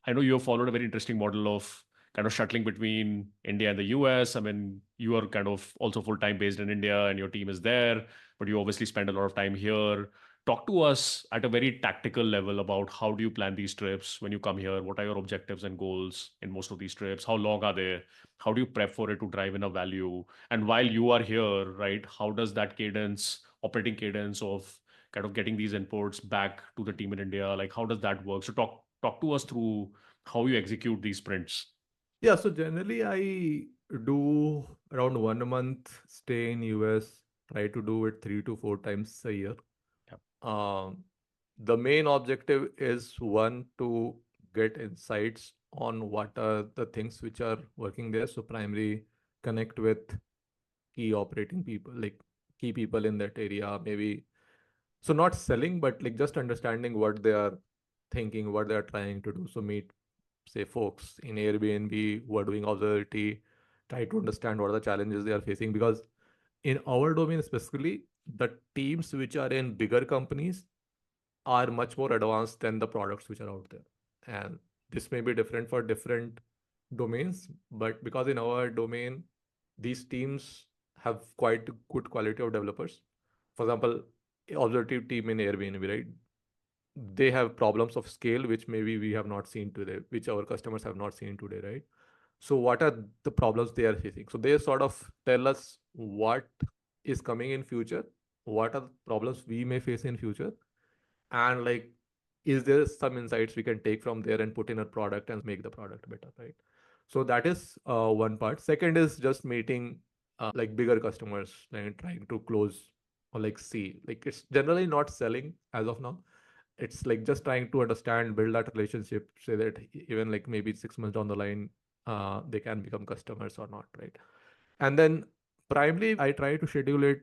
I know you have followed a very interesting model of kind of shuttling between India and the US. I mean, you are kind of also full-time based in India and your team is there, but you obviously spend a lot of time here. Talk to us at a very tactical level about how do you plan these trips when you come here? What are your objectives and goals in most of these trips? How long are they? How do you prep for it to drive in a value? And while you are here, right, how does that cadence, operating cadence of kind of getting these inputs back to the team in India, like how does that work? So talk to us through how you execute these sprints. Yeah, so generally I do around 1 month stay in US, try to do it 3 to 4 times a year. Yeah. Um, the main objective is one to get insights on what are the things which are working there. So primary connect with key operating people, like key people in that area, maybe. So not selling, but like just understanding what they are thinking, what they are trying to do. So meet, say, folks in Airbnb who are doing observability, try to understand what are the challenges they are facing. Because in our domain specifically, the teams which are in bigger companies are much more advanced than the products which are out there. And this may be different for different domains, but because in our domain, these teams have quite good quality of developers. For example, observability team in Airbnb, right? They have problems of scale which maybe we have not seen today, which our customers have not seen today, right? So what are the problems they are facing? So they sort of tell us what is coming in future, what are the problems we may face in future, and like is there some insights we can take from there and put in a product and make the product better, right? So that is one part. Second is just meeting like bigger customers and trying to close or like see, like it's generally not selling as of now. It's like just trying to understand, build that relationship, say that even like maybe 6 months down the line they can become customers or not, right? And then primarily I try to schedule it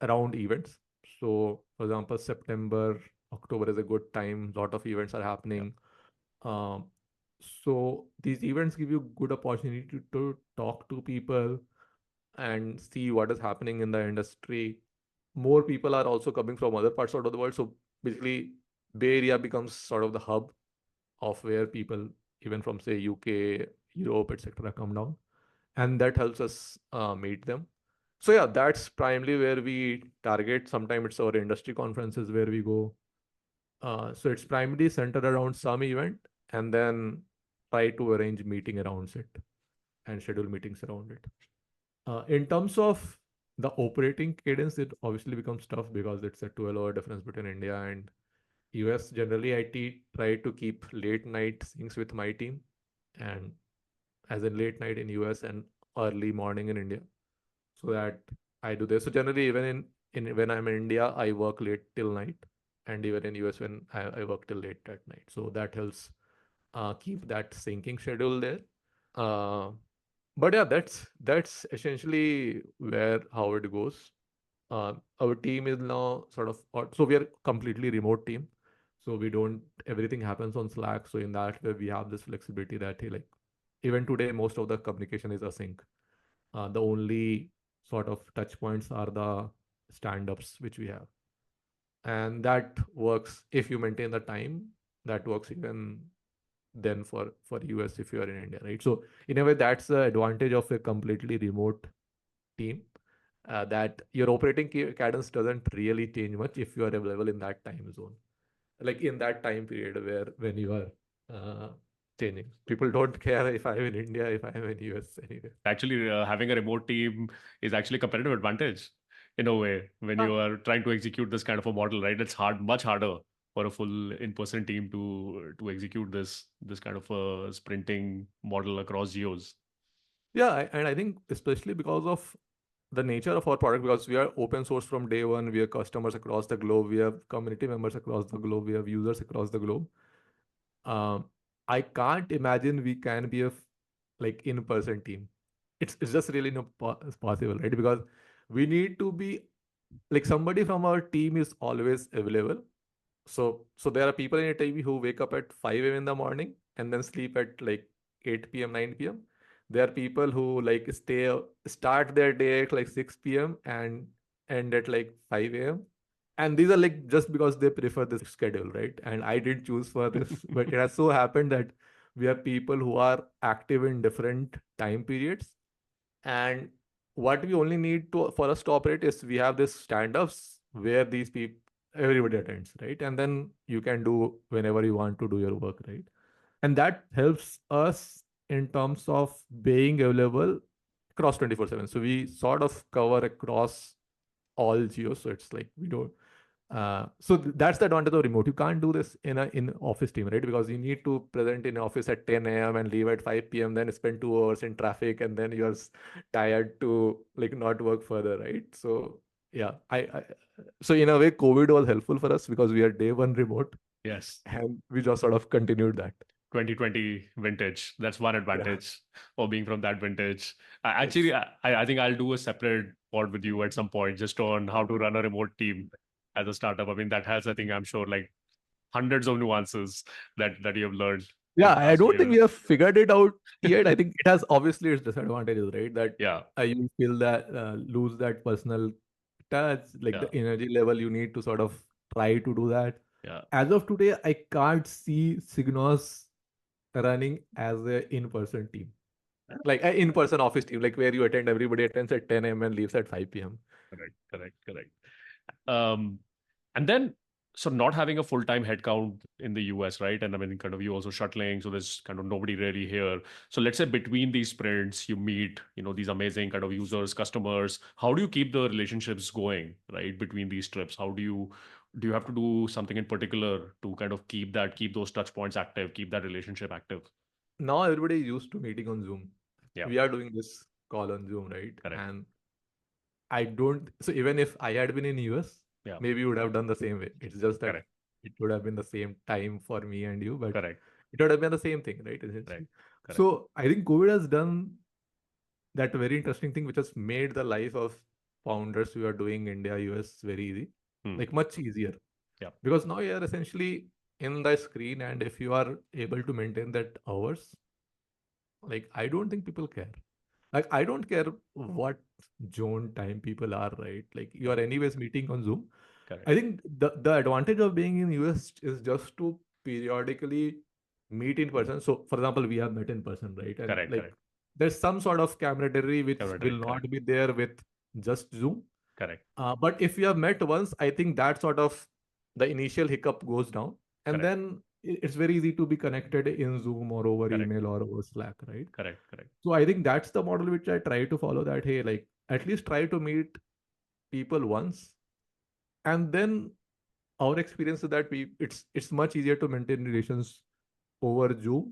around events. So for example, September, October is a good time, lot of events are Yeah. happening. um, so these events give you good opportunity to talk to people and see what is happening in the industry. More people are also coming from other parts of the world, so basically Bay Area becomes sort of the hub of where people even from say UK, Europe, etc. come down, and that helps us meet them. So yeah, that's primarily where we target. Sometimes it's our industry conferences where we go. So it's primarily centered around some event, and then try to arrange meeting around it and schedule meetings around it. In terms of the operating cadence, it obviously becomes tough because it's a 12-hour difference between India and US. Generally, try to keep late night syncs with my team, and as in late night in US and early morning in India, so that I do this. So generally, even in when I'm in India, I work late till night, and even in US when I work till late at night. So that helps keep that syncing schedule there. Uh, but yeah, that's essentially where how it goes. Our team is now sort of so we are completely remote team, so we don't everything happens on Slack. So in that way, we have this flexibility that hey, like even today, most of the communication is async. The only sort of touch points are the stand-ups which we have, and that works if you maintain the time. That works even then for US if you are in India, right? So in a way, that's the advantage of a completely remote team. That your operating cadence doesn't really change much if you are available in that time zone, like in that time period where when you are uh, changing. People don't care if I'm in India, if I'm in US anyway. Actually, having a remote team is actually a competitive advantage in a way when you are trying to execute this kind of a model, right? It's hard, much harder for a full in-person team to execute this kind of a sprinting model across geos. Yeah, and I think especially because of the nature of our product, because we are open source from day one, we have customers across the globe, we have community members across the globe, we have users across the globe. Um, I can't imagine we can be like in-person team. It's just really not possible, right? Because we need to be like somebody from our team is always available. So there are people in a team who wake up at 5 a.m. in the morning and then sleep at like 8 p.m., 9 p.m. There are people who like start their day at like 6 p.m. and end at like 5 a.m. And these are like just because they prefer this schedule, right? And I didn't choose for this, but it has so happened that We have people who are active in different time periods, and what we only need to for us to operate is we have this stand-ups where these people everybody attends, right? And then you can do whenever you want to do your work, right? And that helps us in terms of being available across 24/7. So we sort of cover across all geos. So it's like we don't. That's the advantage of remote. You can't do this in office team, right? Because you need to present in office at 10 a.m. and leave at 5 p.m. Then spend 2 hours in traffic, and then you're tired to like not work further, right? So yeah, so in a way, COVID was helpful for us because we are day one remote, Yes. and we just sort of continued that. 2020 vintage. That's one Yeah. advantage of being from that vintage. Yes. Actually, I think I'll do a separate pod with you at some point just on how to run a remote team as a startup. I mean, that has, I think, I'm sure, like hundreds of nuances that you have learned in Yeah, the I last don't think we years. have figured it out yet. I think it has obviously its disadvantages, right? That Yeah, you feel that lose that personal touch, like yeah, the energy level you need to sort of try to do that. yeah. As of today, I can't see SigNoz running as a in-person team, like an in-person office team, like where you attend, everybody attends at 10 a.m. and leaves at 5 p.m. Correct, correct, correct. Um, and then, so not having a full-time headcount in the US, right? And I mean, kind of you also shuttling, so there's kind of nobody really here. So let's say between these sprints, you meet, these amazing kind of users, customers. How do you keep the relationships going, right? Between these trips, do you have to do something in particular to kind of keep those touch points active, keep that relationship active? Now everybody is used to meeting on Zoom. Yeah, We are doing this call on Zoom, right? correct. And I don't. So even if I had been in US, Yeah, maybe we would have done the same way. It's just that correct, it would have been the same time for me and you, but correct, it would have been the same thing, right? correct, Essentially. correct. So I think COVID has done that very interesting thing, which has made the life of founders who are doing India, US very easy, Hmm. like much easier. Yeah, Because now you are essentially in the screen, and if you are able to maintain that hours, like I don't think people care. Like I don't care what zone time people are, right? Like you yeah, are anyways meeting on Zoom. correct, I think the advantage of being in US is just to periodically meet in person. So for example, we have met in person, right? And correct, like correct, there's some sort of camaraderie which will correct, not correct, be there with just Zoom. correct, But if we have met once, I think that sort of the initial hiccup goes down, and correct, then it's very easy to be connected in Zoom or over correct, email or over Slack, right? correct, correct. So I think that's the model which I try to follow. That hey, like at least try to meet people once, and then our experience is that it's much easier to maintain relations over Zoom